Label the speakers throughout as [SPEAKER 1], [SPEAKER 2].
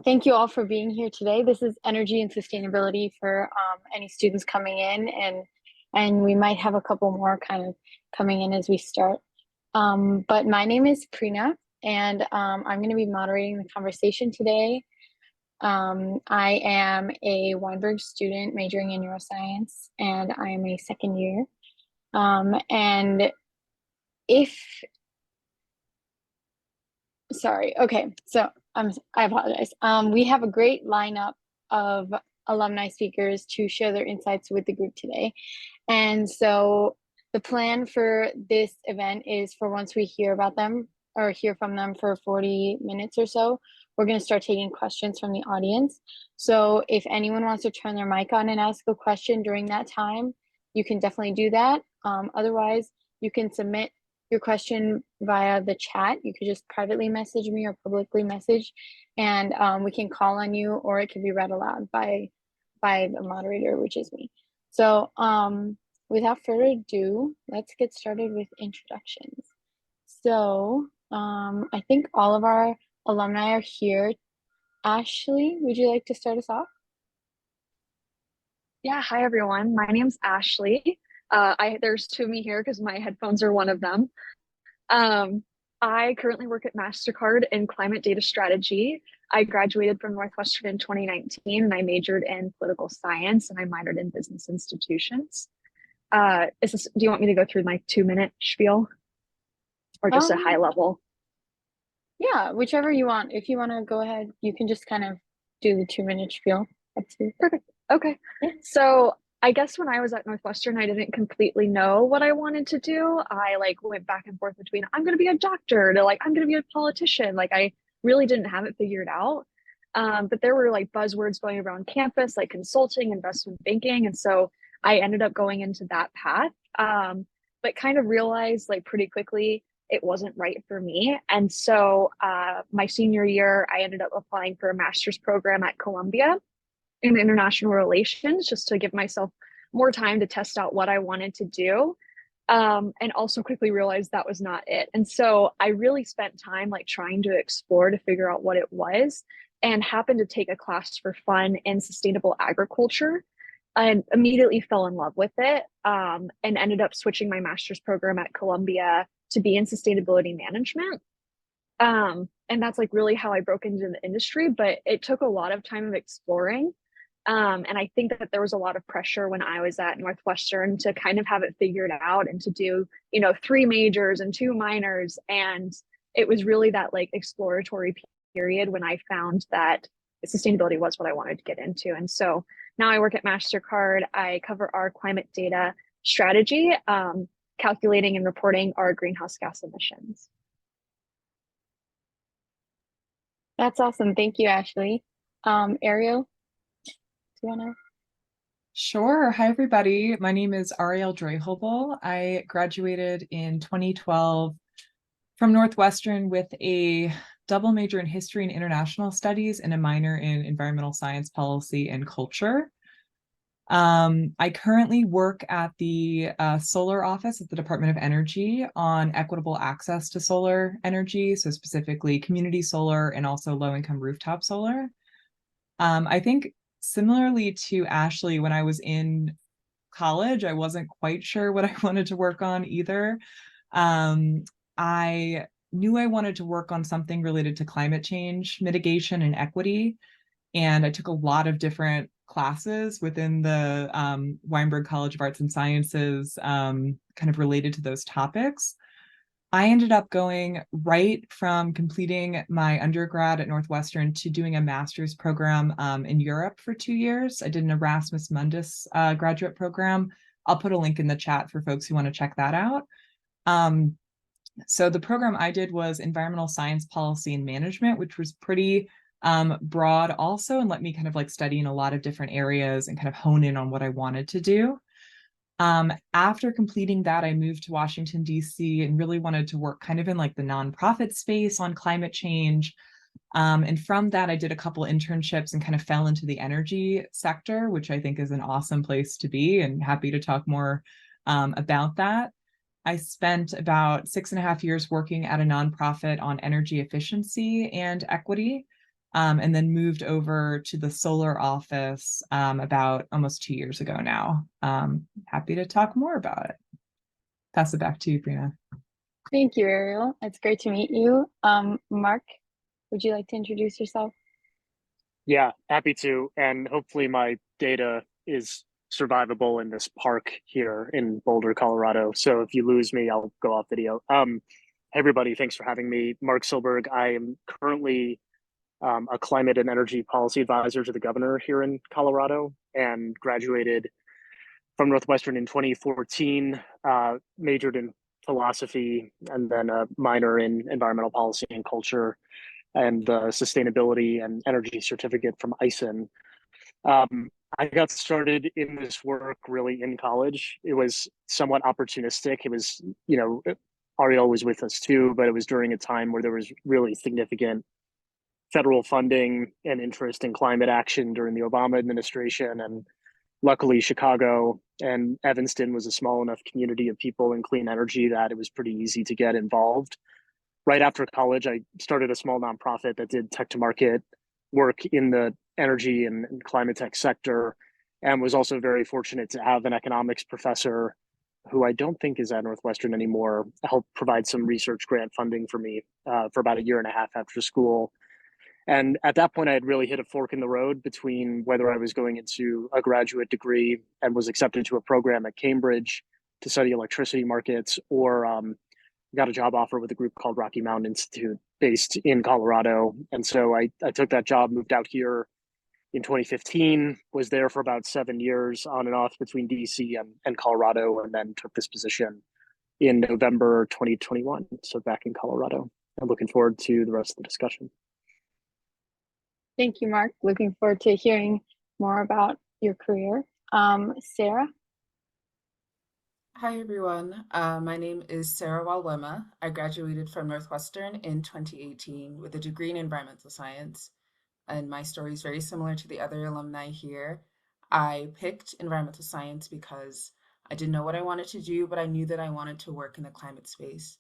[SPEAKER 1] Thank you all for being here today. This is energy and sustainability for any students coming in, and we might have a couple more kind of coming in as we start. But my name is Prina, and I'm going to be moderating the conversation today. I am a Weinberg student majoring in neuroscience, and I am a second year. And if Sorry. Okay. So I apologize. We have a great lineup of alumni speakers to share their insights with the group today. And so the plan for this event is for once we hear about them or hear from them for 40 minutes or so, we're going to start taking questions from the audience. So if anyone wants to turn their mic on and ask a question during that time, you can definitely do that. Otherwise, you can submit your question via the chat. You could just privately message me or publicly message, and we can call on you, or it can be read aloud by the moderator, which is me. So without further ado, let's get started with introductions. So I think all of our alumni are here. Ashley, would you like to start us off?
[SPEAKER 2] Yeah, hi everyone. My name's Ashley. There's two of me here because my headphones are one of them. I currently work at MasterCard in climate data strategy. I graduated from Northwestern in 2019 and I majored in political science and I minored in business institutions. Do you want me to go through my 2-minute spiel or just a high level?
[SPEAKER 1] Yeah, whichever you want. If you want to go ahead, you can just kind of do the 2-minute spiel.
[SPEAKER 2] Perfect. Okay.
[SPEAKER 1] Yeah.
[SPEAKER 2] So I guess when I was at Northwestern, I didn't completely know what I wanted to do. I went back and forth between I'm going to be a doctor to I'm going to be a politician. I really didn't have it figured out. But there were buzzwords going around campus, like consulting, investment banking. And so I ended up going into that path. But kind of realized pretty quickly it wasn't right for me. And so my senior year, I ended up applying for a master's program at Columbia in international relations, just to give myself more time to test out what I wanted to do. And also quickly realized that was not it. And so I really spent time trying to explore to figure out what it was, and happened to take a class for fun in sustainable agriculture and immediately fell in love with it, and ended up switching my master's program at Columbia to be in sustainability management. And that's really how I broke into the industry, but it took a lot of time of exploring. And I think that there was a lot of pressure when I was at Northwestern to kind of have it figured out and to do, 3 majors and 2 minors. And it was really that exploratory period when I found that sustainability was what I wanted to get into. And so now I work at MasterCard. I cover our climate data strategy, calculating and reporting our greenhouse gas emissions.
[SPEAKER 1] That's awesome. Thank you, Ashley. Ariel, do you want to?
[SPEAKER 3] Sure. Hi, everybody. My name is Ariel Drehobel. I graduated in 2012 from Northwestern with a double major in history and international studies and a minor in environmental science, policy, and culture. I currently work at the solar office at the Department of Energy on equitable access to solar energy, so specifically community solar and also low-income rooftop solar. I think similarly to Ashley, when I was in college, I wasn't quite sure what I wanted to work on either. I knew I wanted to work on something related to climate change mitigation and equity, and I took a lot of different classes within the Weinberg College of Arts and Sciences kind of related to those topics. I ended up going right from completing my undergrad at Northwestern to doing a master's program in Europe for 2 years. I did an Erasmus Mundus graduate program. I'll put a link in the chat for folks who want to check that out. So the program I did was environmental science, policy, and management, which was pretty broad also, and let me kind of study in a lot of different areas and kind of hone in on what I wanted to do. After completing that, I moved to Washington, D.C. and really wanted to work kind of in the nonprofit space on climate change. And from that, I did a couple internships and kind of fell into the energy sector, which I think is an awesome place to be, and happy to talk more about that. I spent about 6.5 years working at a nonprofit on energy efficiency and equity. and then moved over to the solar office about almost 2 years ago now. Happy to talk more about it. Pass it back to you, Brina.
[SPEAKER 1] Thank you, Ariel. It's great to meet you. Mark, would you like to introduce yourself?
[SPEAKER 4] Yeah, happy to. And hopefully my data is survivable in this park here in Boulder, Colorado. So if you lose me, I'll go off video. Hey everybody, thanks for having me. Mark Silberg. I am currently a climate and energy policy advisor to the governor here in Colorado and graduated from Northwestern in 2014, majored in philosophy and then a minor in environmental policy and culture and the sustainability and energy certificate from ISIN. I got started in this work really in college. It was somewhat opportunistic. It was, Ariel was with us too, but it was during a time where there was really significant federal funding and interest in climate action during the Obama administration. And luckily, Chicago and Evanston was a small enough community of people in clean energy that it was pretty easy to get involved. Right after college, I started a small nonprofit that did tech to market work in the energy and climate tech sector, and was also very fortunate to have an economics professor who I don't think is at Northwestern anymore, help provide some research grant funding for me for about a year and a half after school. And at that point, I had really hit a fork in the road between whether I was going into a graduate degree and was accepted to a program at Cambridge to study electricity markets, or got a job offer with a group called Rocky Mountain Institute based in Colorado. And so I took that job, moved out here in 2015, was there for about 7 years on and off between DC and Colorado, and then took this position in November 2021. So back in Colorado. I'm looking forward to the rest of the discussion.
[SPEAKER 1] Thank you, Mark. Looking forward to hearing more about your career. Sarah?
[SPEAKER 5] Hi, everyone. My name is Sarah Walwema. I graduated from Northwestern in 2018 with a degree in environmental science. And my story is very similar to the other alumni here. I picked environmental science because I didn't know what I wanted to do, but I knew that I wanted to work in the climate space.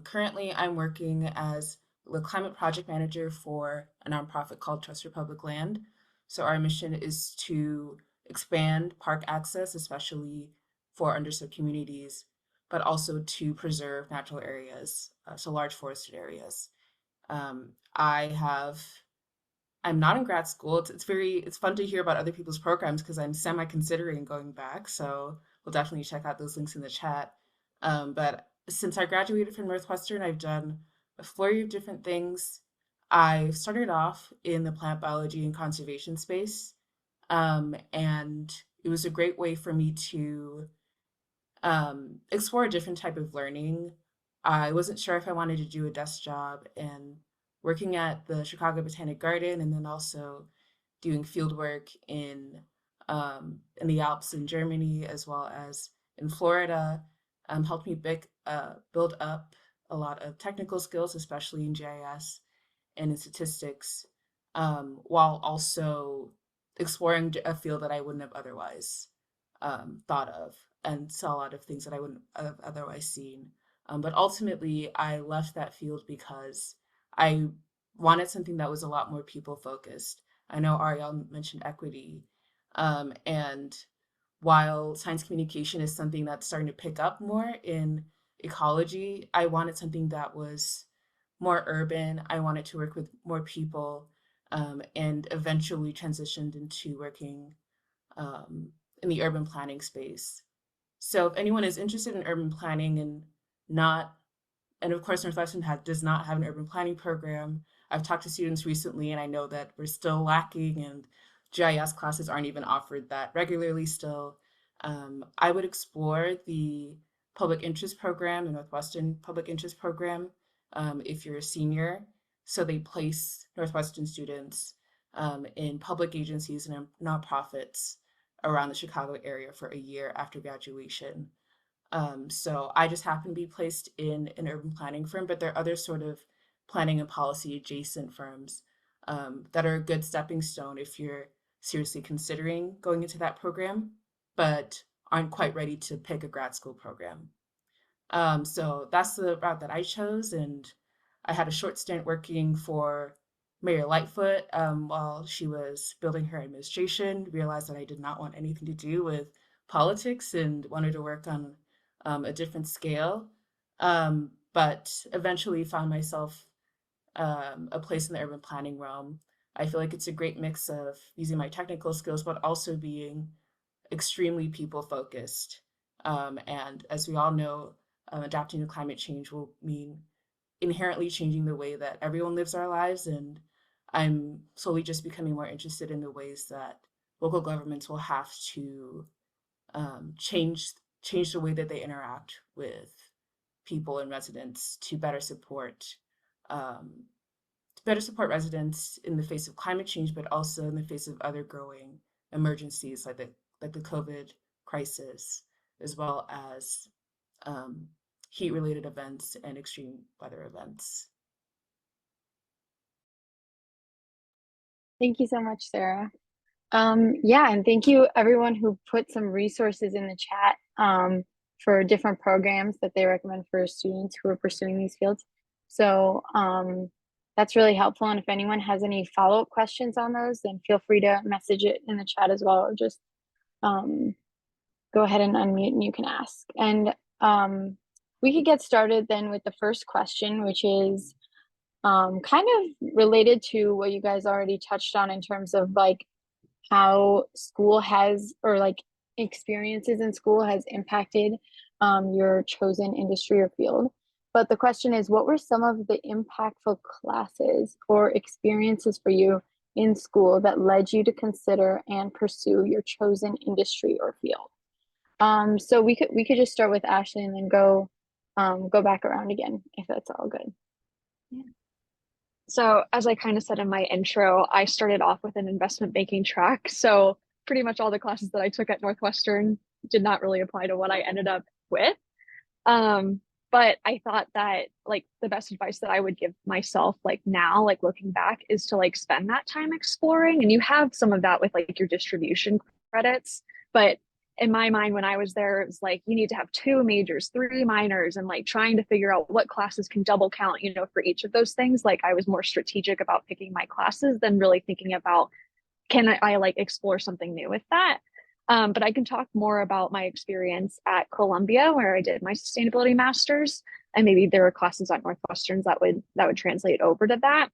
[SPEAKER 5] Currently, I'm working as the climate project manager for a nonprofit called Trust for Public Land. So our mission is to expand park access, especially for underserved communities, but also to preserve natural areas, so large forested areas. Um, I have I'm not in grad school. It's fun to hear about other people's programs because I'm semi considering going back. So we'll definitely check out those links in the chat. But since I graduated from Northwestern, I've done a flurry of different things. I started off in the plant biology and conservation space, and it was a great way for me to explore a different type of learning. I wasn't sure if I wanted to do a desk job, and working at the Chicago Botanic Garden and then also doing field work in the Alps in Germany as well as in Florida helped me build up a lot of technical skills, especially in GIS and in statistics, while also exploring a field that I wouldn't have otherwise thought of, and saw a lot of things that I wouldn't have otherwise seen. But ultimately, I left that field because I wanted something that was a lot more people focused. I know Ariel mentioned equity, and while science communication is something that's starting to pick up more in ecology, I wanted something that was more urban. I wanted to work with more people, and eventually transitioned into working in the urban planning space. So if anyone is interested in urban planning and of course Northwestern does not have an urban planning program. I've talked to students recently and I know that we're still lacking and GIS classes aren't even offered that regularly still. I would explore the public interest program, the Northwestern public interest program, if you're a senior. So they place Northwestern students in public agencies and nonprofits around the Chicago area for a year after graduation. So I just happen to be placed in an urban planning firm, but there are other sort of planning and policy adjacent firms that are a good stepping stone if you're seriously considering going into that program, but aren't quite ready to pick a grad school program. So that's the route that I chose, and I had a short stint working for Mayor Lightfoot, while she was building her administration, realized that I did not want anything to do with politics and wanted to work on a different scale. But eventually found myself a place in the urban planning realm. I feel like it's a great mix of using my technical skills, but also being extremely people focused. And as we all know, adapting to climate change will mean inherently changing the way that everyone lives our lives. And I'm slowly just becoming more interested in the ways that local governments will have to change the way that they interact with people and residents um, to better support residents in the face of climate change, but also in the face of other growing emergencies like the COVID crisis, as well as um, heat-related events and extreme weather events.
[SPEAKER 1] Thank you so much, Sarah. Yeah, and thank you everyone who put some resources in the chat for different programs that they recommend for students who are pursuing these fields. So that's really helpful. And if anyone has any follow-up questions on those, then feel free to message it in the chat as well, or just go ahead and unmute and you can ask. And we could get started then with the first question, which is kind of related to what you guys already touched on in terms of like how school has, or like experiences in school has impacted your chosen industry or field. But the question is, what were some of the impactful classes or experiences for you in school that led you to consider and pursue your chosen industry or field? So we could just start with Ashley and then go back around again, if that's all good.
[SPEAKER 2] Yeah. So as I kind of said in my intro, I started off with an investment banking track. So pretty much all the classes that I took at Northwestern did not really apply to what I ended up with. But I thought that like the best advice that I would give myself like now, like looking back, is to like spend that time exploring. And you have some of that with like your distribution credits. But in my mind, when I was there, it was like you need to have 2 majors, 3 minors, and like trying to figure out what classes can double count, you know, for each of those things. Like I was more strategic about picking my classes than really thinking about, can I like explore something new with that? But I can talk more about my experience at Columbia, where I did my sustainability master's, and maybe there are classes at Northwestern that would translate over to that.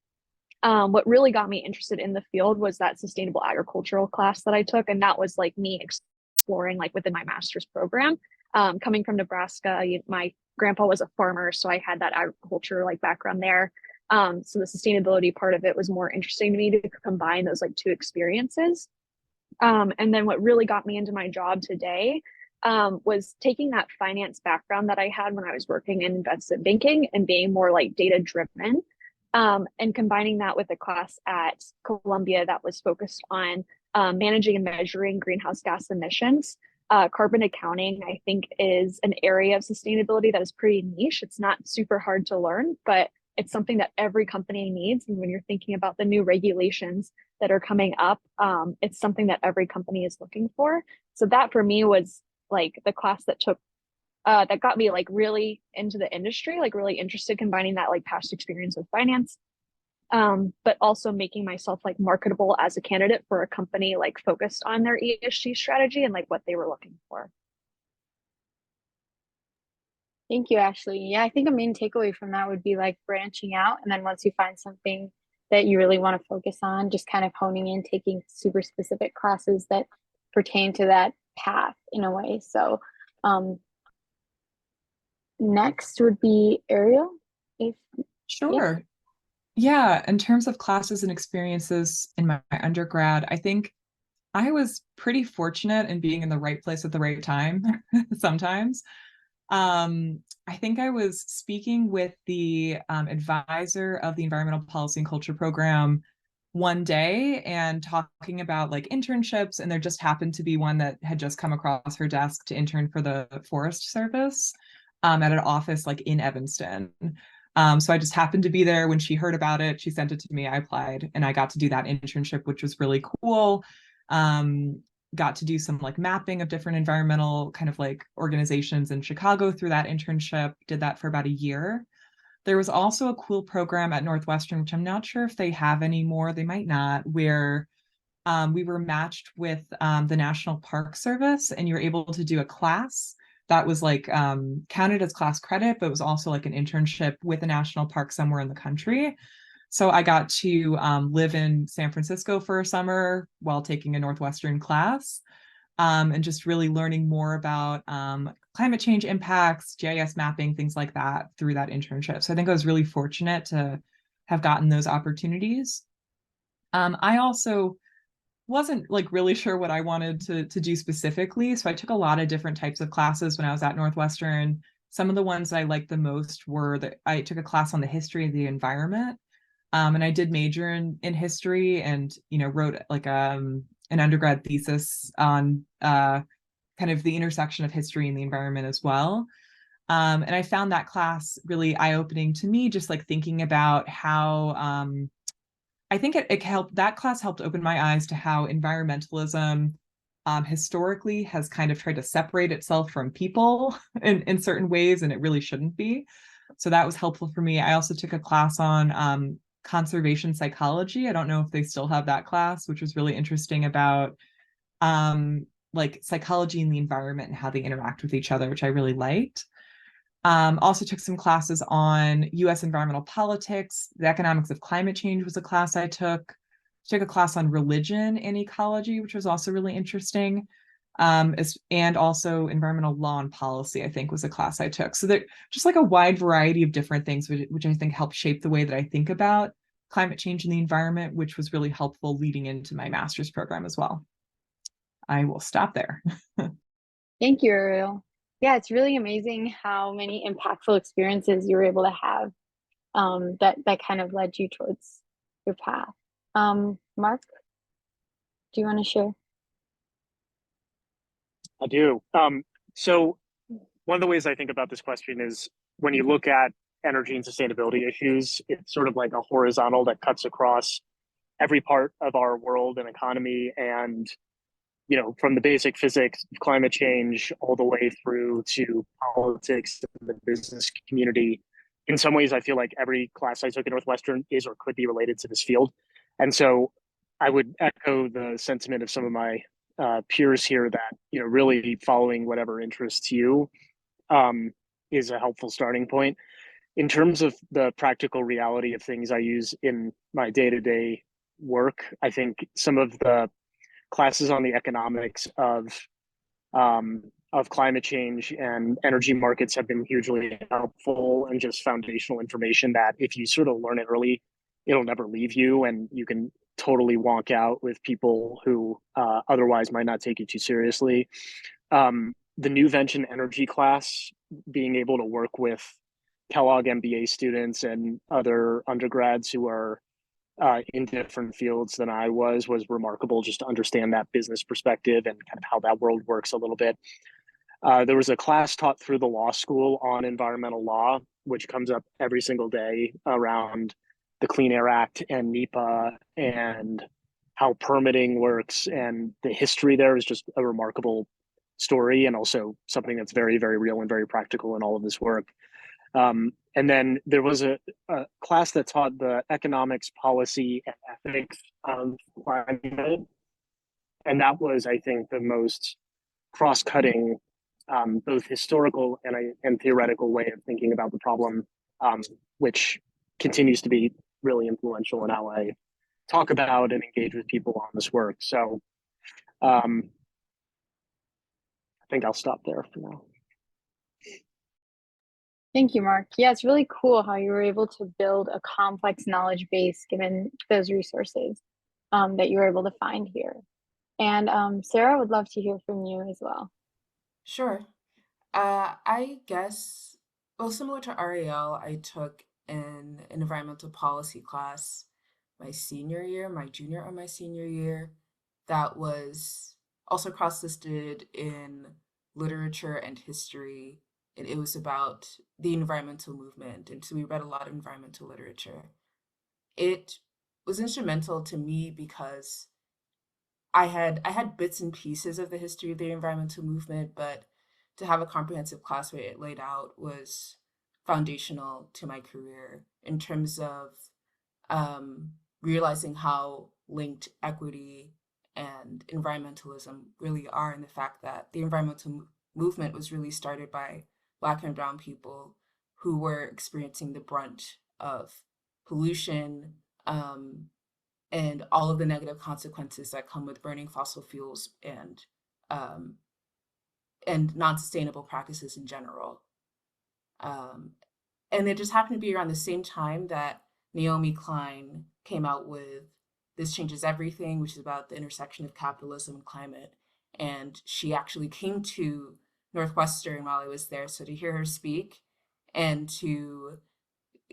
[SPEAKER 2] What really got me interested in the field was that sustainable agricultural class that I took, and that was like me exploring like within my master's program. Coming from Nebraska, my grandpa was a farmer, so I had that agriculture like background there. So the sustainability part of it was more interesting to me to combine those like 2 experiences. And then what really got me into my job today was taking that finance background that I had when I was working in investment banking and being more like data driven, and combining that with a class at Columbia that was focused on managing and measuring greenhouse gas emissions. Carbon accounting, I think, is an area of sustainability that is pretty niche. It's not super hard to learn, but it's something that every company needs. And when you're thinking about the new regulations that are coming up, it's something that every company is looking for. So that for me was like the class that took that got me like really into the industry, like really interested, combining that like past experience with finance, but also making myself like marketable as a candidate for a company like focused on their ESG strategy and like what they were looking for.
[SPEAKER 1] Thank you, Ashley. Yeah, I think a main takeaway from that would be like branching out. And then once you find something that you really want to focus on, just kind of honing in, taking super specific classes that pertain to that path in a way. So next would be Ariel.
[SPEAKER 3] Sure. Yeah, in terms of classes and experiences in my undergrad, I think I was pretty fortunate in being in the right place at the right time sometimes. I think I was speaking with the advisor of the Environmental Policy and Culture program one day and talking about like internships, and there just happened to be one that had just come across her desk to intern for the Forest Service at an office like in Evanston. So I just happened to be there when she heard about it. She sent it to me, I applied, and I got to do that internship, which was really cool. Got to do some like mapping of different environmental kind of like organizations in Chicago through that internship, did that for about a year. There was also a cool program at Northwestern, which I'm not sure if they have anymore. They might not, where we were matched with the National Park Service, and you were able to do a class that was like counted as class credit, but it was also like an internship with a national park somewhere in the country. So I got to live in San Francisco for a summer while taking a Northwestern class, and just really learning more about climate change impacts, GIS mapping, things like that through that internship. So I think I was really fortunate to have gotten those opportunities. I also wasn't like really sure what I wanted to do specifically. So I took a lot of different types of classes when I was at Northwestern. Some of the ones I liked the most were that I took a class on the history of the environment. And I did major in history, and wrote like an undergrad thesis on kind of the intersection of history and the environment as well. And I found that class really eye-opening to me, just like thinking about how I think it helped. That class helped open my eyes to how environmentalism historically has kind of tried to separate itself from people in certain ways, and it really shouldn't be. So that was helpful for me. I also took a class on conservation psychology. I don't know if they still have that class, which was really interesting about like psychology and the environment and how they interact with each other, which I really liked. Also took some classes on US environmental politics. The economics of climate change was a class I took. Took a class on religion and ecology, which was also really interesting. And also environmental law and policy, I think, was a class I took. So there just like a wide variety of different things, which I think helped shape the way that I think about climate change and the environment, which was really helpful leading into my master's program as well. I will stop there.
[SPEAKER 1] Thank you, Ariel. Yeah, it's really amazing how many impactful experiences you were able to have that kind of led you towards your path. Mark, do you want to share?
[SPEAKER 4] I do. So one of the ways I think about this question is when you look at energy and sustainability issues, it's sort of like a horizontal that cuts across every part of our world and economy, and from the basic physics of climate change all the way through to politics and the business community. In some ways, I feel like every class I took at Northwestern is or could be related to this field. And so I would echo the sentiment of some of my peers here that, really following whatever interests you is a helpful starting point. In terms of the practical reality of things I use in my day-to-day work, I think some of the classes on the economics of climate change and energy markets have been hugely helpful, and just foundational information that if you sort of learn it early, it'll never leave you, and you can totally wonk out with people who otherwise might not take you too seriously. The new Vention energy class, being able to work with Kellogg MBA students and other undergrads who are in different fields than I was remarkable, just to understand that business perspective and kind of how that world works a little bit. There was a class taught through the law school on environmental law, which comes up every single day around the Clean Air Act and NEPA and how permitting works. And the history there is just a remarkable story, and also something that's very, very real and very practical in all of this work. And then there was a class that taught the economics, policy, and ethics of climate. And that was, I think, the most cross-cutting, both historical and theoretical way of thinking about the problem, which continues to be really influential in how I talk about and engage with people on this work. So I think I'll stop there for now.
[SPEAKER 1] Thank you, Mark. Yeah, it's really cool how you were able to build a complex knowledge base given those resources that you were able to find here. And Sarah, would love to hear from you as well.
[SPEAKER 5] Sure. I guess, well, similar to Ariel, I took an environmental policy class my junior or my senior year, that was also cross-listed in literature and history. And it was about the environmental movement. And so we read a lot of environmental literature. It was instrumental to me because I had bits and pieces of the history of the environmental movement, but to have a comprehensive class where it laid out was foundational to my career in terms of realizing how linked equity and environmentalism really are, and the fact that the environmental movement was really started by Black and Brown people who were experiencing the brunt of pollution, and all of the negative consequences that come with burning fossil fuels um, and non-sustainable practices in general. And it just happened to be around the same time that Naomi Klein came out with This Changes Everything, which is about the intersection of capitalism and climate. And she actually came to Northwestern while I was there. So to hear her speak and to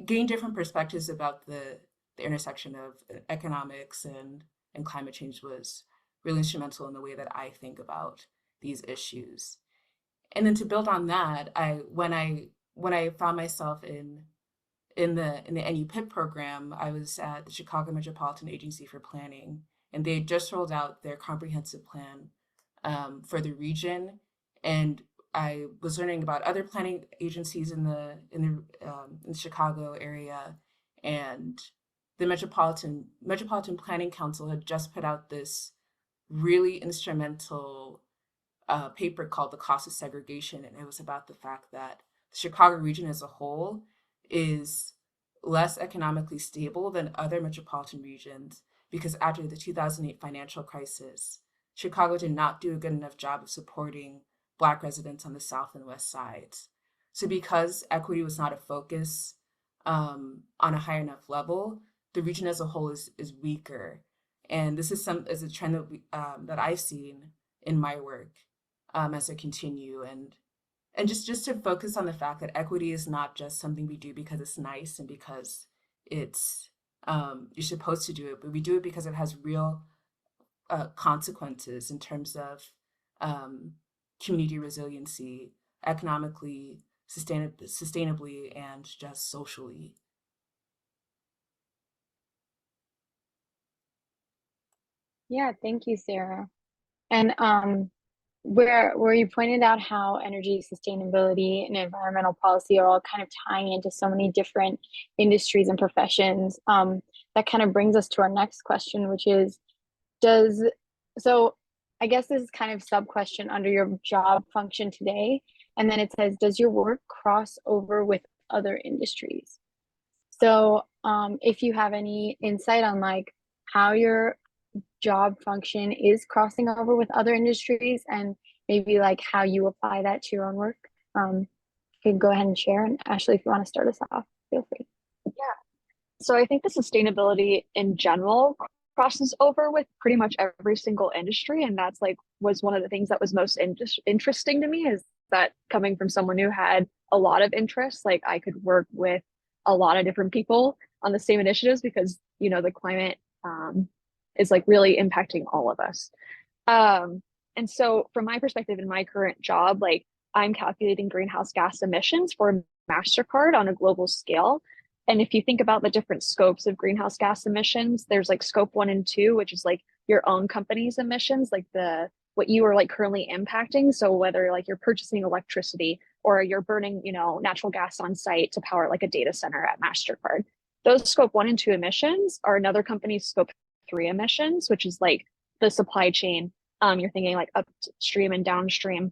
[SPEAKER 5] gain different perspectives about the intersection of economics and climate change was really instrumental in the way that I think about these issues. And then to build on that, when I found myself in the NU PIP program, I was at the Chicago Metropolitan Agency for Planning, and they had just rolled out their comprehensive plan for the region. And I was learning about other planning agencies in the Chicago area, and the Metropolitan Planning Council had just put out this really instrumental paper called The Cost of Segregation, and it was about the fact that the Chicago region as a whole is less economically stable than other metropolitan regions because after the 2008 financial crisis, Chicago did not do a good enough job of supporting Black residents on the South and West sides. So because equity was not a focus on a high enough level, the region as a whole is weaker. And this is a trend that I've seen in my work as I continue. And just to focus on the fact that equity is not just something we do because it's nice and because it's you're supposed to do it, but we do it because it has real consequences in terms of community resiliency, economically, sustainably, and just socially.
[SPEAKER 1] Yeah, thank you, Sarah. And where you pointed out how energy sustainability and environmental policy are all kind of tying into so many different industries and professions, that kind of brings us to our next question, which is, so I guess this is kind of sub question under your job function today. And then it says, does your work cross over with other industries? So if you have any insight on like how your job function is crossing over with other industries and maybe like how you apply that to your own work, you can go ahead and share. And Ashley, if you want to start us off, feel free.
[SPEAKER 2] Yeah. So I think the sustainability in general crosses over with pretty much every single industry. And that's like was one of the things that was most interesting to me, is that coming from someone who had a lot of interests, like I could work with a lot of different people on the same initiatives because, you know, the climate is like really impacting all of us. And so from my perspective in my current job, like I'm calculating greenhouse gas emissions for MasterCard on a global scale. And if you think about the different scopes of greenhouse gas emissions, there's like scope 1 and 2, which is like your own company's emissions, like what you are like currently impacting. So whether like you're purchasing electricity or you're burning, you know, natural gas on site to power like a data center at MasterCard, those scope 1 and 2 emissions are another company's scope 3 emissions, which is like the supply chain. You're thinking like upstream and downstream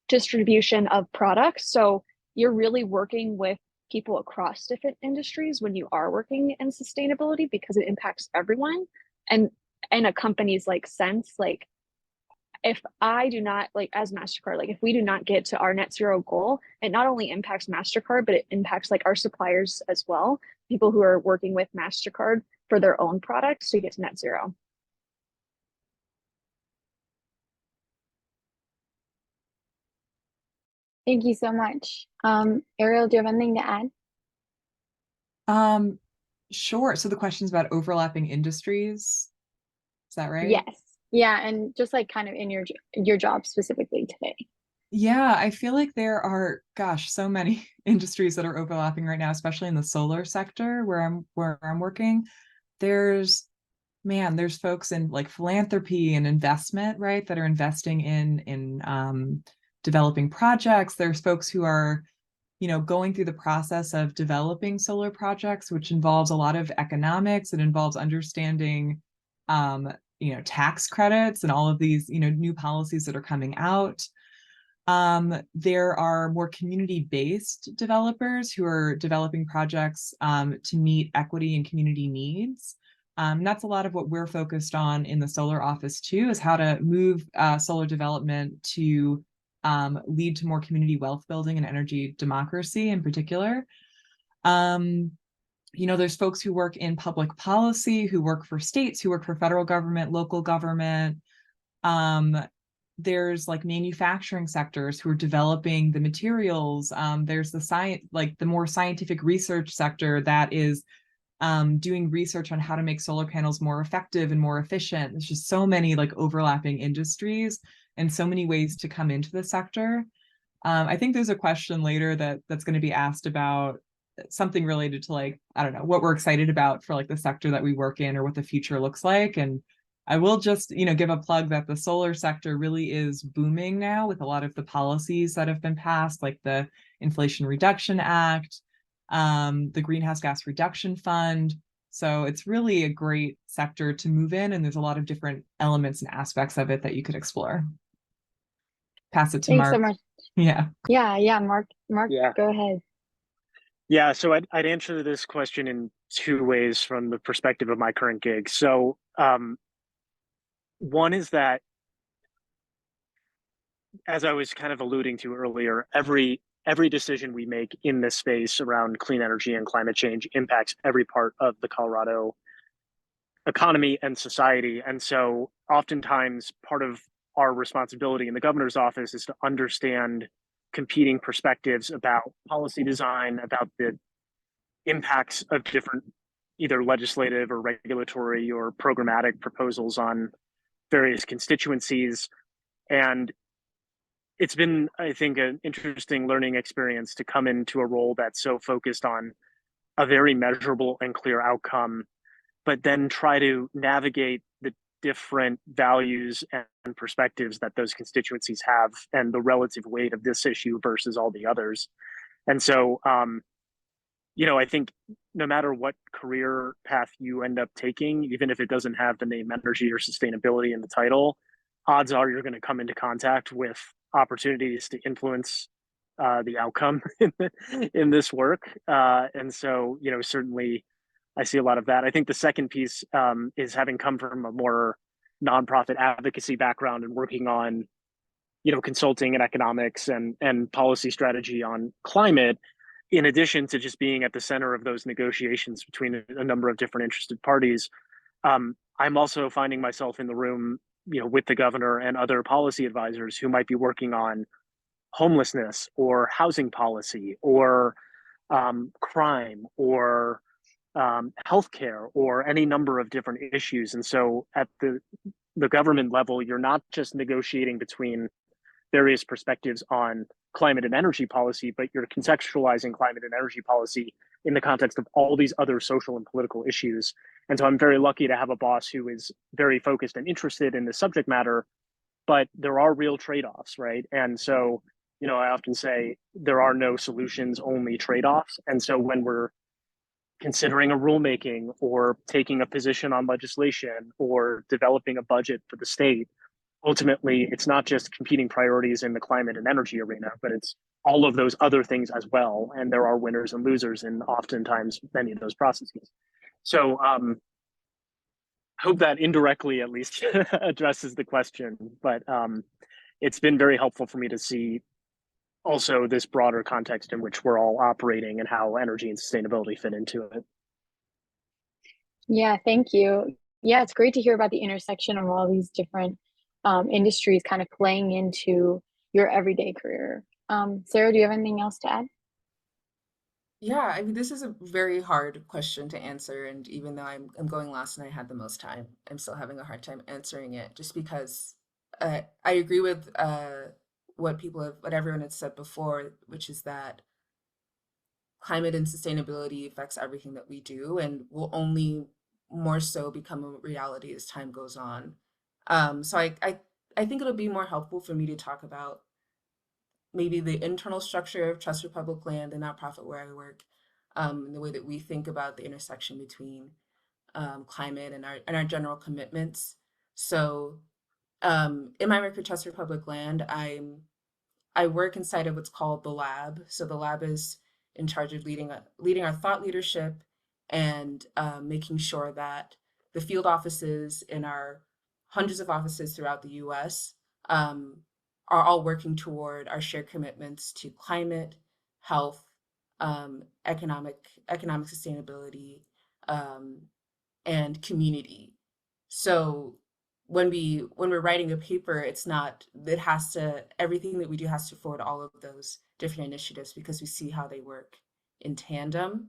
[SPEAKER 2] distribution of products. So you're really working with people across different industries when you are working in sustainability because it impacts everyone. And in a company's like sense, like if I do not, like as MasterCard, like if we do not get to our net zero goal, it not only impacts MasterCard, but it impacts like our suppliers as well, people who are working with MasterCard for their own products to get to net zero.
[SPEAKER 1] Thank you so much. Ariel, do you have anything to add?
[SPEAKER 3] Sure. So the question's about overlapping industries. Is that right?
[SPEAKER 1] Yes. Yeah, and just like kind of in your job specifically today.
[SPEAKER 3] Yeah, I feel like there are, gosh, so many industries that are overlapping right now, especially in the solar sector where I'm working. There's folks in like philanthropy and investment, right, that are investing in developing projects. There's folks who are going through the process of developing solar projects, which involves a lot of economics. It involves understanding, tax credits and all of these, new policies that are coming out. There are more community-based developers who are developing projects to meet equity and community needs. That's a lot of what we're focused on in the solar office too, is how to move solar development to lead to more community wealth building and energy democracy in particular. There's folks who work in public policy, who work for states, who work for federal government, local government. There's like manufacturing sectors who are developing the materials. There's the science, like the more scientific research sector that is doing research on how to make solar panels more effective and more efficient. There's just so many like overlapping industries and so many ways to come into the sector. I think there's a question later that's going to be asked about something related to like, I don't know, what we're excited about for like the sector that we work in or what the future looks like. And I will just, give a plug that the solar sector really is booming now with a lot of the policies that have been passed, like the Inflation Reduction Act, the Greenhouse Gas Reduction Fund. So it's really a great sector to move in, and there's a lot of different elements and aspects of it that you could explore. Pass it to
[SPEAKER 1] Thanks
[SPEAKER 3] Mark.
[SPEAKER 1] so much.
[SPEAKER 3] Yeah.
[SPEAKER 1] Yeah, Mark,
[SPEAKER 4] Yeah.
[SPEAKER 1] go ahead.
[SPEAKER 4] Yeah, so I'd answer this question in two ways from the perspective of my current gig. So one is that, as I was kind of alluding to earlier, every decision we make in this space around clean energy and climate change impacts every part of the Colorado economy and society. And so oftentimes part of our responsibility in the governor's office is to understand competing perspectives about policy design, about the impacts of different either legislative or regulatory or programmatic proposals on various constituencies. And it's been, I think, an interesting learning experience to come into a role that's so focused on a very measurable and clear outcome, but then try to navigate the different values and perspectives that those constituencies have and the relative weight of this issue versus all the others. And so, I think no matter what career path you end up taking, even if it doesn't have the name energy or sustainability in the title, odds are you're going to come into contact with opportunities to influence the outcome in this work. And so, certainly I see a lot of that. I think the second piece is having come from a more nonprofit advocacy background and working on, consulting and economics and policy strategy on climate, in addition to just being at the center of those negotiations between a number of different interested parties. I'm also finding myself in the room, with the governor and other policy advisors who might be working on homelessness or housing policy or crime or healthcare or any number of different issues. And so at the government level, you're not just negotiating between various perspectives on climate and energy policy, but you're contextualizing climate and energy policy in the context of all these other social and political issues. And so I'm very lucky to have a boss who is very focused and interested in the subject matter, but there are real trade-offs, right? And so, I often say there are no solutions, only trade-offs. And so when we're considering a rulemaking or taking a position on legislation or developing a budget for the state, ultimately it's not just competing priorities in the climate and energy arena, but it's all of those other things as well. And there are winners and losers in oftentimes many of those processes. So hope that indirectly at least addresses the question, but it's been very helpful for me to see also this broader context in which we're all operating and how energy and sustainability fit into it.
[SPEAKER 1] Yeah, thank you. Yeah, it's great to hear about the intersection of all these different industries kind of playing into your everyday career. Sarah, do you have anything else to add?
[SPEAKER 5] Yeah, I mean, this is a very hard question to answer. And even though I'm going last and I had the most time, I'm still having a hard time answering it just because I agree with what everyone had said before, which is that climate and sustainability affects everything that we do and will only more so become a reality as time goes on. So I think it'll be more helpful for me to talk about maybe the internal structure of Trust for Public Land, the nonprofit where I work, and the way that we think about the intersection between climate and our general commitments. So in my work for Trust for Public Land, I work inside of what's called the lab. So the lab is in charge of leading our thought leadership and making sure that the field offices in our hundreds of offices throughout the U.S. Are all working toward our shared commitments to climate, health, economic sustainability, um, and community. So when we're writing a paper, it has to, everything that we do has to forward all of those different initiatives because we see how they work in tandem.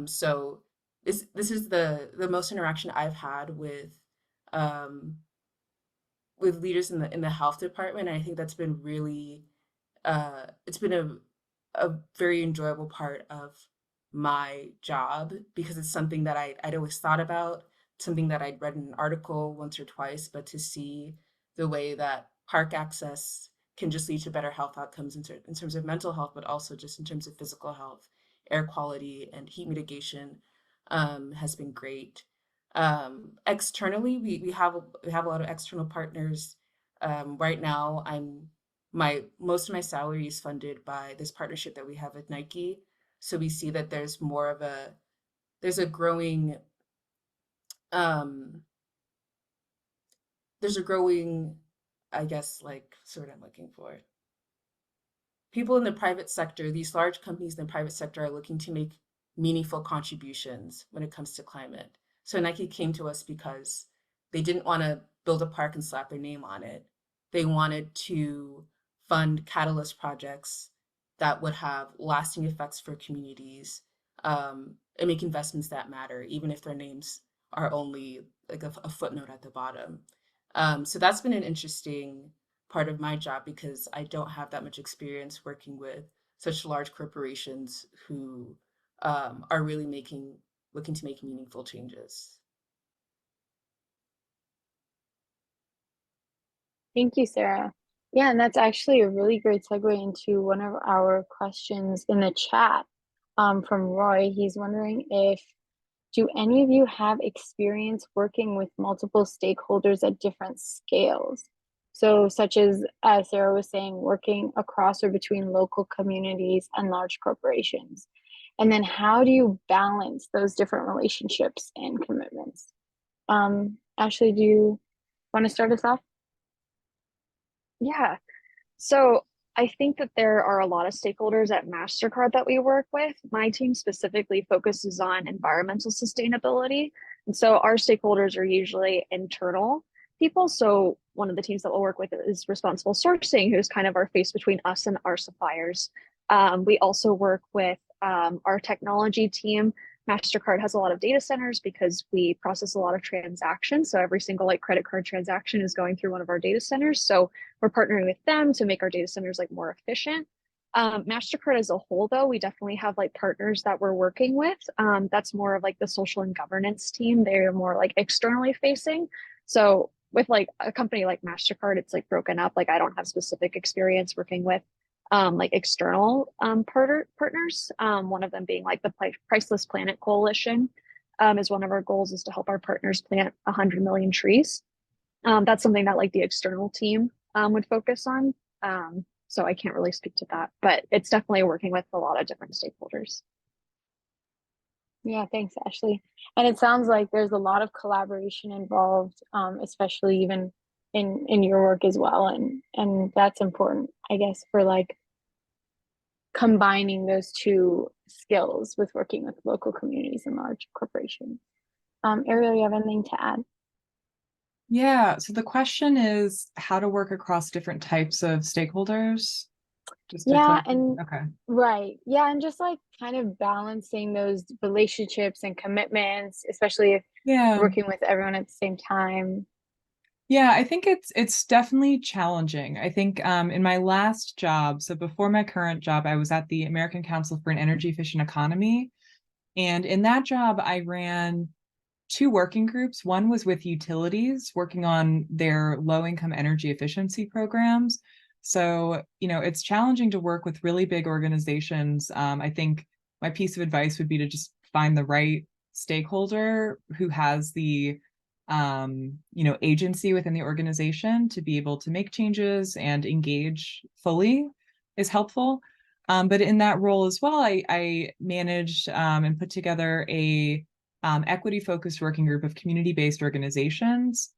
[SPEAKER 5] So this is the most interaction I've had um, with leaders in the health department. And I think that's been really it's been a very enjoyable part of my job because it's something that I'd always thought about, something that I'd read in an article once or twice, but to see the way that park access can just lead to better health outcomes in terms of mental health, but also just in terms of physical health, air quality, and heat mitigation has been great. Externally, we have a lot of external partners. Right now, most of my salary is funded by this partnership that we have with Nike. So we see that there's a growing um there's a growing, I guess, like sort of I'm looking for. People in the private sector, these large companies in the private sector are looking to make meaningful contributions when it comes to climate. So Nike came to us because they didn't want to build a park and slap their name on it. They wanted to fund catalyst projects that would have lasting effects for communities, and make investments that matter, even if their names are only like a footnote at the bottom. So that's been an interesting part of my job because I don't have that much experience working with such large corporations who are really looking to make meaningful changes.
[SPEAKER 1] Thank you, Sarah. Yeah, and that's actually a really great segue into one of our questions in the chat from Roy. He's wondering do any of you have experience working with multiple stakeholders at different scales? So such as Sarah was saying, working across or between local communities and large corporations. And then how do you balance those different relationships and commitments? Ashley, do you want to start us off?
[SPEAKER 2] Yeah. So I think that there are a lot of stakeholders at MasterCard that we work with. My team specifically focuses on environmental sustainability. And so our stakeholders are usually internal people. So one of the teams that we'll work with is responsible sourcing, who's kind of our face between us and our suppliers. We also work with our technology team. MasterCard has a lot of data centers because we process a lot of transactions. So every single like credit card transaction is going through one of our data centers. So we're partnering with them to make our data centers like more efficient. MasterCard as a whole, though, we definitely have like partners that we're working with. That's more of like the social and governance team. They're more like externally facing. So with like a company like MasterCard, it's like broken up. Like I don't have specific experience working with like external partners. One of them being like the Priceless Planet Coalition is one of our goals is to help our partners plant 100 million trees. That's something that like the external team would focus on. So I can't really speak to that, but it's definitely working with a lot of different stakeholders.
[SPEAKER 1] Yeah, thanks, Ashley. And it sounds like there's a lot of collaboration involved, especially even in your work as well. And that's important, I guess, for like combining those two skills with working with local communities and large corporations. Ariel, you have anything to add?
[SPEAKER 3] Yeah, so the question is how to work across different types of stakeholders. Okay.
[SPEAKER 1] Right. Yeah, and just like kind of balancing those relationships and commitments, especially if working with everyone at the same time.
[SPEAKER 3] Yeah, I think it's definitely challenging. I think in my last job, so before my current job, I was at the American Council for an Energy Efficient Economy. And in that job, I ran two working groups. One was with utilities working on their low-income energy efficiency programs, So, it's challenging to work with really big organizations. I think my piece of advice would be to just find the right stakeholder who has the agency within the organization to be able to make changes and engage fully is helpful. But in that role as well, I managed and put together a equity-focused working group of community-based organizations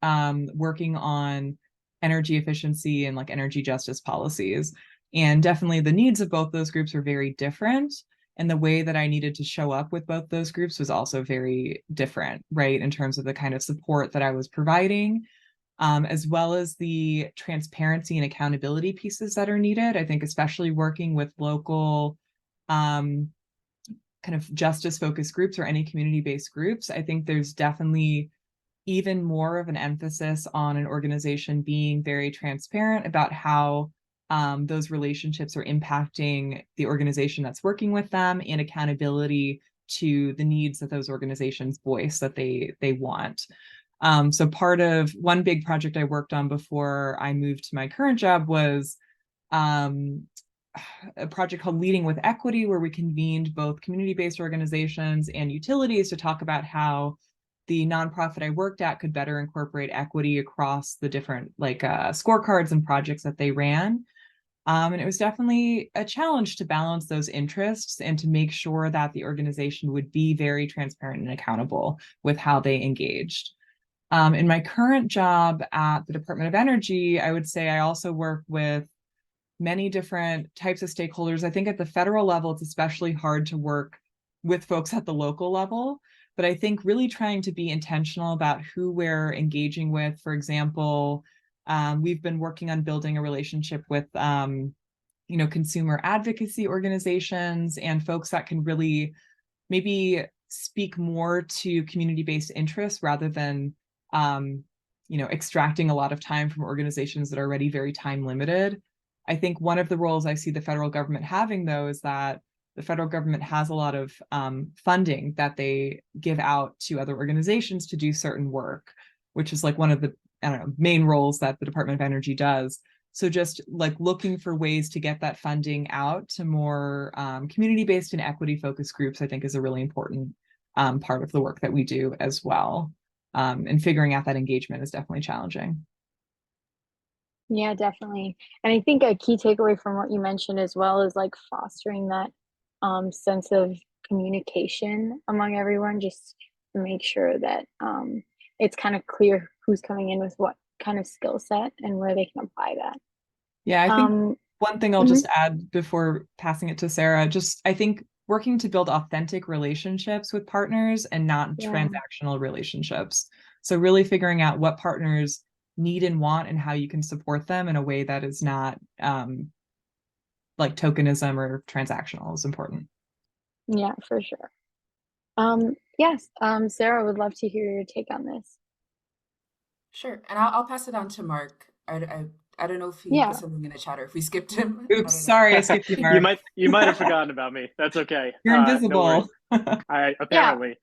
[SPEAKER 3] working on energy efficiency and like energy justice policies. And definitely the needs of both those groups were very different. And the way that I needed to show up with both those groups was also very different, right? In terms of the kind of support that I was providing, as well as the transparency and accountability pieces that are needed. I think especially working with local kind of justice-focused groups or any community-based groups, I think there's definitely even more of an emphasis on an organization being very transparent about how those relationships are impacting the organization that's working with them, and accountability to the needs that those organizations voice that they want. So part of one big project I worked on before I moved to my current job was a project called Leading with Equity, where we convened both community-based organizations and utilities to talk about how the nonprofit I worked at could better incorporate equity across the different scorecards and projects that they ran. And it was definitely a challenge to balance those interests and to make sure that the organization would be very transparent and accountable with how they engaged. In my current job at the Department of Energy, I would say I also work with many different types of stakeholders. I think at the federal level, it's especially hard to work with folks at the local level. But I think really trying to be intentional about who we're engaging with. For example, we've been working on building a relationship with, consumer advocacy organizations and folks that can really maybe speak more to community-based interests rather than, extracting a lot of time from organizations that are already very time limited. I think one of the roles I see the federal government having, though, is that the federal government has a lot of funding that they give out to other organizations to do certain work, which is like one of the main roles that the Department of Energy does. So just like looking for ways to get that funding out to more community-based and equity-focused groups, I think is a really important part of the work that we do as well. And figuring out that engagement is definitely challenging.
[SPEAKER 1] Yeah, definitely. And I think a key takeaway from what you mentioned as well is like fostering that sense of communication among everyone, just to make sure that it's kind of clear who's coming in with what kind of skill set and where they can apply that.
[SPEAKER 3] Yeah, I think one thing I'll
[SPEAKER 1] mhm.
[SPEAKER 3] just add before passing it to Sarah, I think working to build authentic relationships with partners and not transactional relationships. So really figuring out what partners need and want and how you can support them in a way that is not like tokenism or transactional is important.
[SPEAKER 1] Yeah, for sure. Yes, Sarah, would love to hear your take on this.
[SPEAKER 5] Sure, and I'll pass it on to Mark. I don't know if he put something in the chat or if we skipped him.
[SPEAKER 3] Oops, sorry, I skipped you, Mark.
[SPEAKER 4] You might have forgotten about me. That's okay.
[SPEAKER 3] You're invisible.
[SPEAKER 4] No I apparently.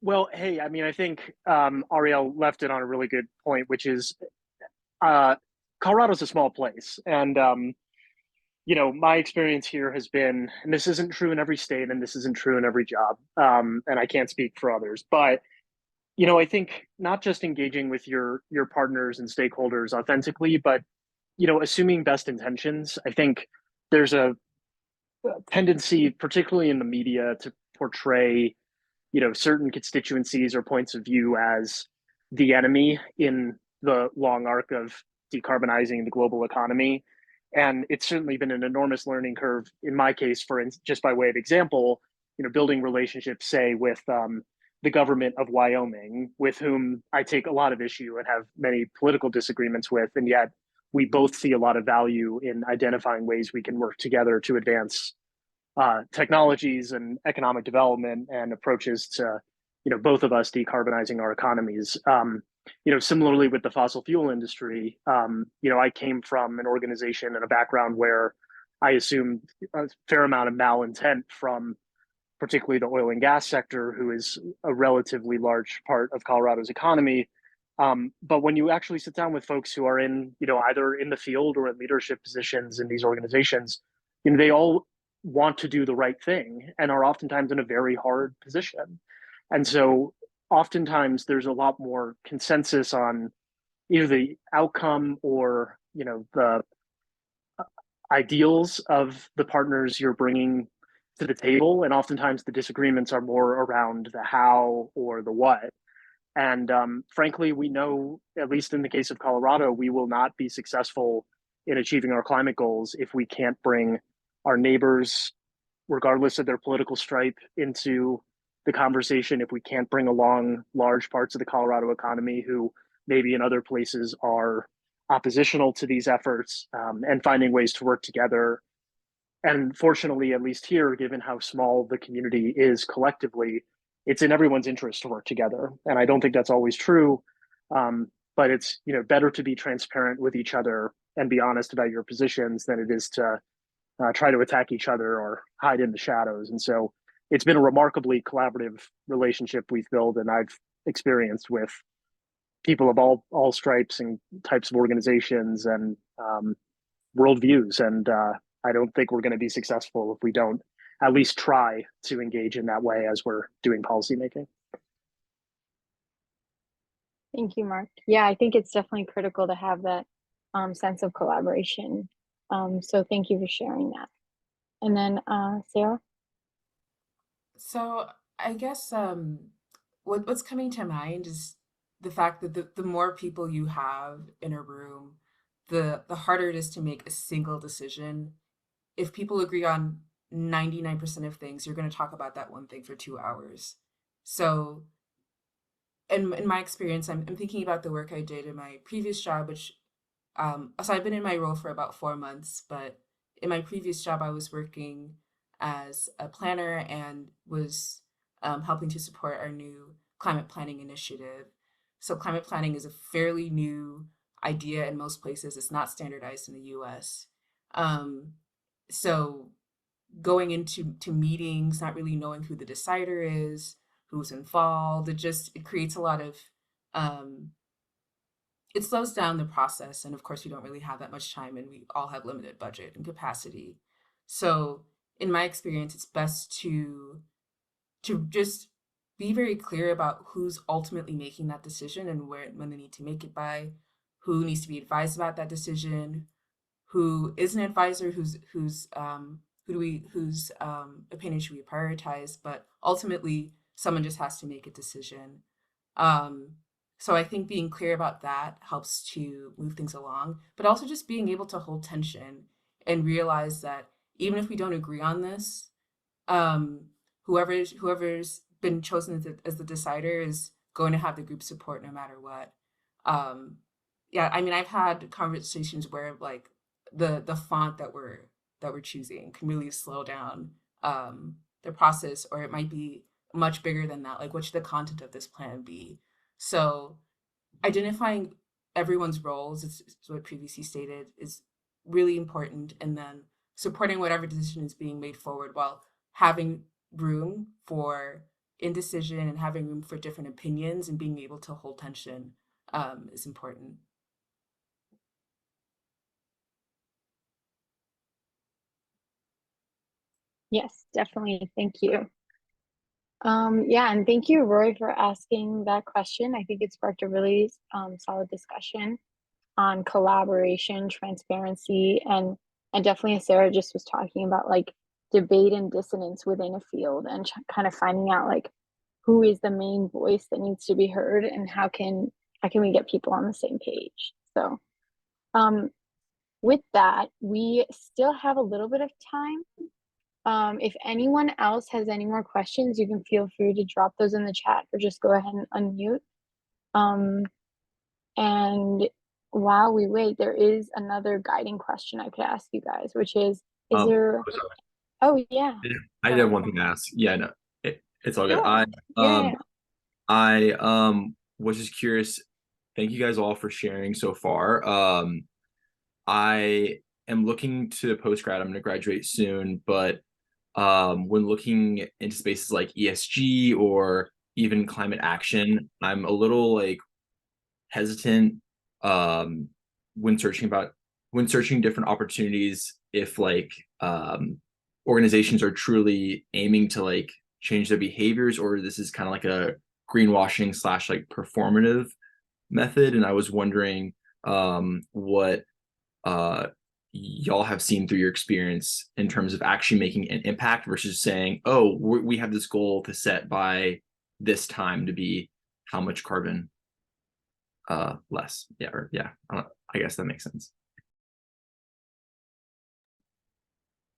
[SPEAKER 4] Well, hey, I mean, I think Ariel left it on a really good point, which is Colorado's a small place, and my experience here has been, and this isn't true in every state, and this isn't true in every job, and I can't speak for others, but I think not just engaging with your partners and stakeholders authentically, but assuming best intentions. I think there's a tendency, particularly in the media, to portray certain constituencies or points of view as the enemy in the long arc of decarbonizing the global economy. And it's certainly been an enormous learning curve in my case, just by way of example, building relationships, say, with the government of Wyoming, with whom I take a lot of issue and have many political disagreements with, and yet we both see a lot of value in identifying ways we can work together to advance technologies and economic development and approaches to, both of us decarbonizing our economies. Similarly with the fossil fuel industry, I came from an organization and a background where I assumed a fair amount of malintent from particularly the oil and gas sector, who is a relatively large part of Colorado's economy, But when you actually sit down with folks who are in, either in the field or in leadership positions in these organizations, they all want to do the right thing and are oftentimes in a very hard position. And so oftentimes there's a lot more consensus on either the outcome or, the ideals of the partners you're bringing to the table. And oftentimes the disagreements are more around the how or the what. And frankly, we know, at least in the case of Colorado, we will not be successful in achieving our climate goals if we can't bring our neighbors, regardless of their political stripe, into the conversation, if we can't bring along large parts of the Colorado economy who maybe in other places are oppositional to these efforts, and finding ways to work together. And fortunately, at least here, given how small the community is collectively, it's in everyone's interest to work together. And I don't think that's always true, but it's better to be transparent with each other and be honest about your positions than it is to try to attack each other or hide in the shadows. And so it's been a remarkably collaborative relationship we've built, and I've experienced with people of all stripes and types of organizations and worldviews. And I don't think we're going to be successful if we don't at least try to engage in that way as we're doing policymaking.
[SPEAKER 1] Thank you, Mark. Yeah, I think it's definitely critical to have that sense of collaboration. So thank you for sharing that. And then Sarah?
[SPEAKER 5] So I guess what's coming to mind is the fact that the more people you have in a room, the harder it is to make a single decision. If people agree on 99% of things, you're going to talk about that one thing for 2 hours. So in my experience, I'm thinking about the work I did in my previous job, which so I've been in my role for about 4 months, but in my previous job, I was working as a planner and was helping to support our new climate planning initiative. So climate planning is a fairly new idea in most places. It's not standardized in the US. So going into meetings, not really knowing who the decider is, who's involved, it creates a lot of it slows down the process. And of course, we don't really have that much time, and we all have limited budget and capacity. So in my experience, it's best to just be very clear about who's ultimately making that decision and when they need to make it by, who needs to be advised about that decision, who is an advisor, whose opinion should we prioritize, but ultimately someone just has to make a decision. So I think being clear about that helps to move things along, but also just being able to hold tension and realize that even if we don't agree on this, whoever's been chosen as the decider is going to have the group support no matter what. Yeah, I mean, I've had conversations where like the font that we're choosing can really slow down the process, or it might be much bigger than that. Like, what should the content of this plan be? So identifying everyone's roles, is what previously stated, is really important, and then supporting whatever decision is being made forward while having room for indecision and having room for different opinions and being able to hold tension is important.
[SPEAKER 1] Yes, definitely. Thank you. Yeah, and thank you, Roy, for asking that question. I think it sparked a really solid discussion on collaboration, transparency, and definitely, as Sarah just was talking about, like debate and dissonance within a field, and kind of finding out like who is the main voice that needs to be heard, and how can we get people on the same page. So, with that, we still have a little bit of time. If anyone else has any more questions, you can feel free to drop those in the chat or just go ahead and unmute. And while we wait, there is another guiding question I could ask you guys, which is there... Oh, yeah.
[SPEAKER 6] I did have one thing to ask. Yeah, no, it's all good.
[SPEAKER 1] Yeah.
[SPEAKER 6] I was just curious. Thank you guys all for sharing so far. I am looking to postgrad. I'm going to graduate soon, but when looking into spaces like ESG or even climate action, I'm a little like hesitant when searching different opportunities if like organizations are truly aiming to like change their behaviors, or this is kind of like a greenwashing / like performative method. And I was wondering what y'all have seen through your experience in terms of actually making an impact versus saying, oh, we have this goal to set by this time to be how much carbon less. I guess that makes sense.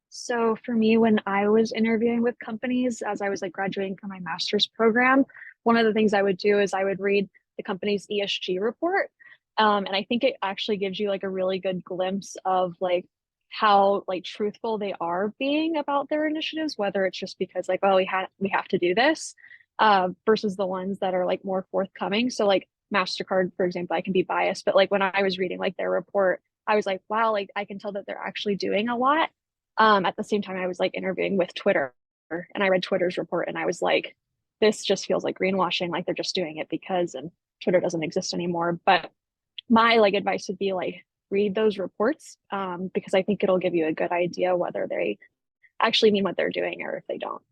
[SPEAKER 2] So for me, when I was interviewing with companies as I was like graduating from my master's program, one of the things I would do is I would read the company's ESG report. And I think it actually gives you like a really good glimpse of like how like truthful they are being about their initiatives, whether it's just because like, oh, we have to do this, versus the ones that are like more forthcoming. So like MasterCard, for example, I can be biased, but like when I was reading like their report, I was like, wow, like I can tell that they're actually doing a lot. At the same time, I was like interviewing with Twitter, and I read Twitter's report, and I was like, this just feels like greenwashing, like they're just doing it because, and Twitter doesn't exist anymore. But my like advice would be like read those reports, because I think it'll give you a good idea whether they actually mean what they're doing or if they don't.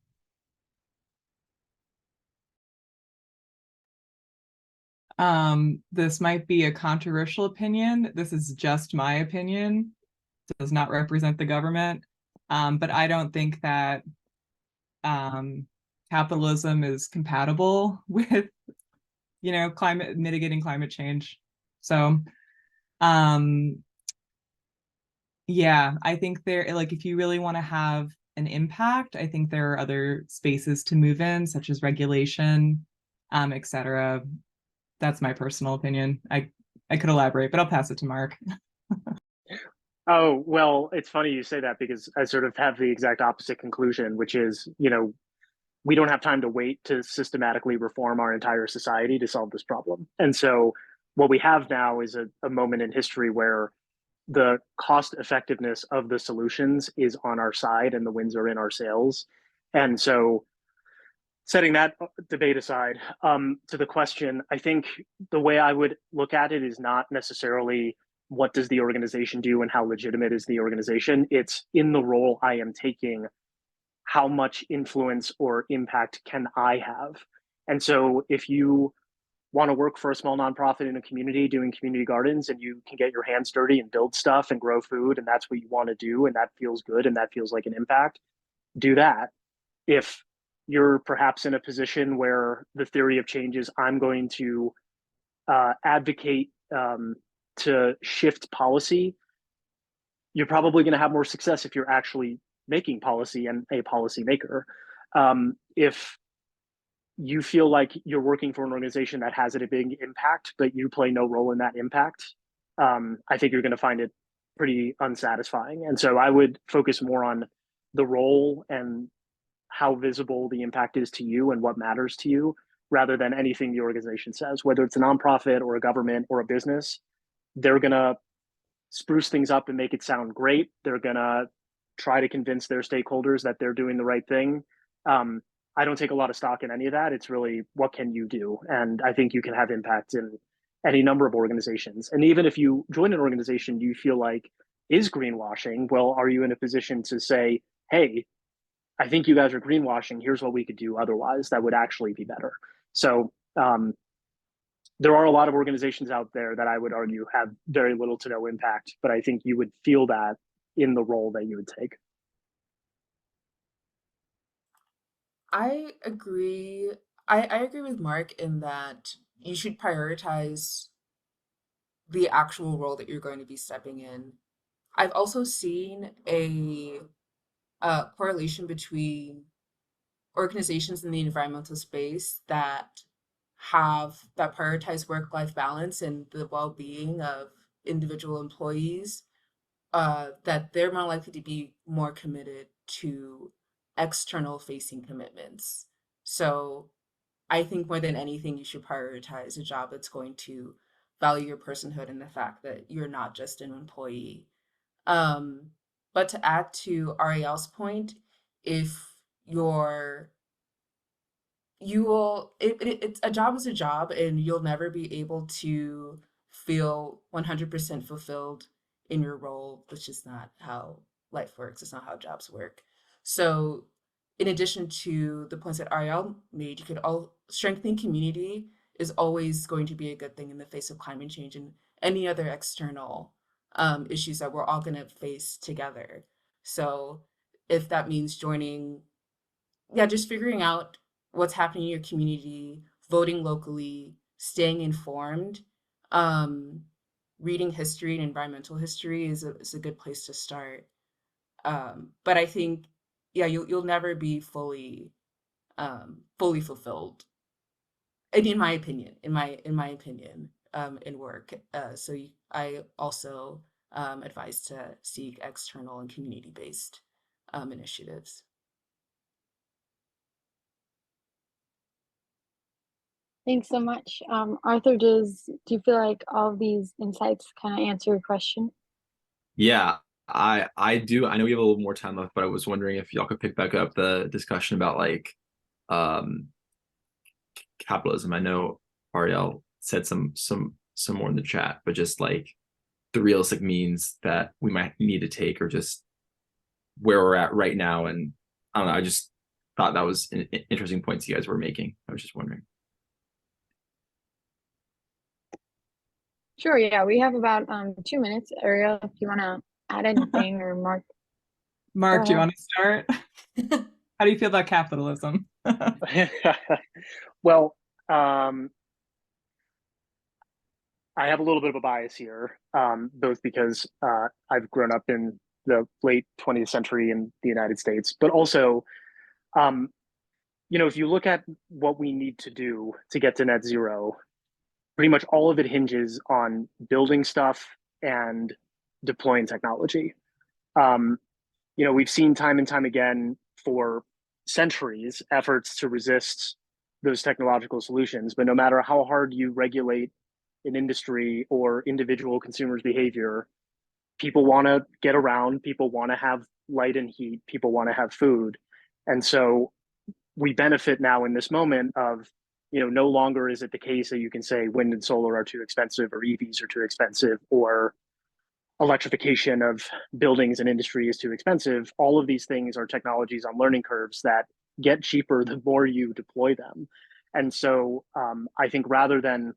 [SPEAKER 3] This might be a controversial opinion. This is just my opinion. It does not represent the government. But I don't think that capitalism is compatible with, mitigating climate change. So, yeah, I think if you really want to have an impact, I think there are other spaces to move in, such as regulation, etc. That's my personal opinion. I could elaborate, but I'll pass it to Mark.
[SPEAKER 4] Oh, well, it's funny you say that because I sort of have the exact opposite conclusion, which is, we don't have time to wait to systematically reform our entire society to solve this problem. And so what we have now is a moment in history where the cost effectiveness of the solutions is on our side and the winds are in our sails. And so setting that debate aside, to the question, I think the way I would look at it is not necessarily what does the organization do and how legitimate is the organization. It's in the role I am taking, how much influence or impact can I have? And so if you want to work for a small nonprofit in a community doing community gardens and you can get your hands dirty and build stuff and grow food and that's what you want to do and that feels good and that feels like an impact, do that. If you're perhaps in a position where the theory of change is I'm going to advocate to shift policy, you're probably going to have more success if you're actually making policy and a policymaker. If you feel like you're working for an organization that has a big impact, but you play no role in that impact, I think you're going to find it pretty unsatisfying. And so I would focus more on the role and how visible the impact is to you and what matters to you, rather than anything the organization says, whether it's a nonprofit or a government or a business. They're going to spruce things up and make it sound great. They're going to try to convince their stakeholders that they're doing the right thing. I don't take a lot of stock in any of that. It's really, what can you do? And I think you can have impact in any number of organizations. And even if you join an organization you feel like is greenwashing, well, are you in a position to say, hey, I think you guys are greenwashing. Here's what we could do otherwise that would actually be better. So there are a lot of organizations out there that I would argue have very little to no impact, but I think you would feel that in the role that you would take.
[SPEAKER 5] I agree. I agree with Mark in that you should prioritize the actual role that you're going to be stepping in. I've also seen a correlation between organizations in the environmental space that prioritize work-life balance and the well-being of individual employees, that they're more likely to be more committed to external facing commitments. So I think more than anything, you should prioritize a job that's going to value your personhood and the fact that you're not just an employee. But to add to Ariel's point, if you're it's a job is a job, and you'll never be able to feel 100% fulfilled in your role. That's just not how life works. It's not how jobs work. So in addition to the points that Ariel made, you could all strengthening community is always going to be a good thing in the face of climate change and any other external issues that we're all going to face together. So if that means joining, yeah, just figuring out what's happening in your community, voting locally, staying informed, um, reading history and environmental history is a good place to start. But I think, yeah, you'll never be fully fulfilled, and in my opinion, in work. I also advise to seek external and community-based initiatives.
[SPEAKER 1] Thanks so much. Arthur, do you feel like all of these insights kind of answer your question?
[SPEAKER 6] Yeah, I do. I know we have a little more time left, but I was wondering if y'all could pick back up the discussion about like um capitalism. I know Ariel said some more in the chat, but just like the realistic means that we might need to take, or just where we're at right now. And I don't know, I just thought that was an interesting points you guys were making. I was just wondering.
[SPEAKER 1] Sure, yeah, we have about 2 minutes. Ariel, if you want to add anything, or Mark.
[SPEAKER 3] Mark, do you
[SPEAKER 1] ahead.
[SPEAKER 3] want to start? How do you feel about capitalism?
[SPEAKER 4] Well, I have a little bit of a bias here, both because I've grown up in the late 20th century in the United States, but also, if you look at what we need to do to get to net zero, pretty much all of it hinges on building stuff and deploying technology. We've seen time and time again for centuries efforts to resist those technological solutions, but no matter how hard you regulate an industry or individual consumers' behavior, people want to get around, people want to have light and heat, people want to have food. And so we benefit now in this moment of, no longer is it the case that you can say wind and solar are too expensive, or EVs are too expensive, or electrification of buildings and industry is too expensive. All of these things are technologies on learning curves that get cheaper the more you deploy them. And so I think rather than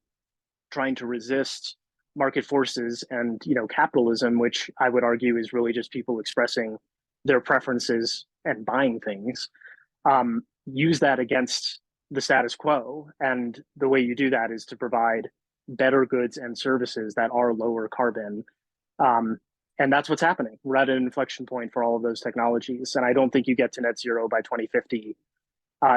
[SPEAKER 4] trying to resist market forces and capitalism, which I would argue is really just people expressing their preferences and buying things, use that against the status quo. And the way you do that is to provide better goods and services that are lower carbon. And that's what's happening. We're at an inflection point for all of those technologies. And I don't think you get to net zero by 2050.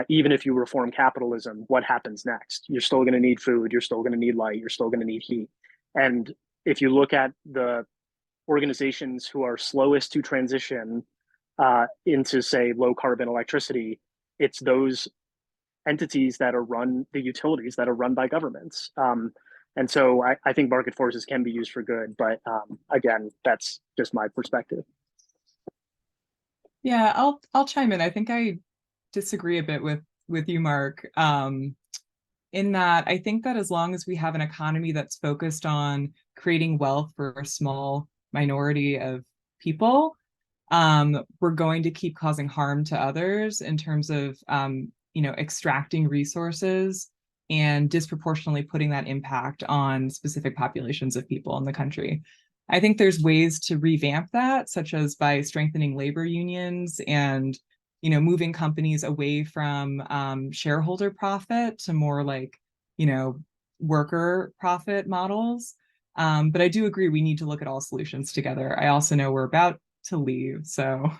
[SPEAKER 4] Even if you reform capitalism, what happens next? You're still going to need food. You're still going to need light. You're still going to need heat. And if you look at the organizations who are slowest to transition into, say, low carbon electricity, it's those entities that are run, the utilities that are run by governments. And so I think market forces can be used for good. But again, that's just my perspective.
[SPEAKER 3] Yeah, I'll chime in. I think I disagree a bit with you, Mark, in that I think that as long as we have an economy that's focused on creating wealth for a small minority of people, we're going to keep causing harm to others in terms of extracting resources and disproportionately putting that impact on specific populations of people in the country. I think there's ways to revamp that, such as by strengthening labor unions and moving companies away from shareholder profit to more like worker profit models. But I do agree we need to look at all solutions together. I also know we're about to leave, so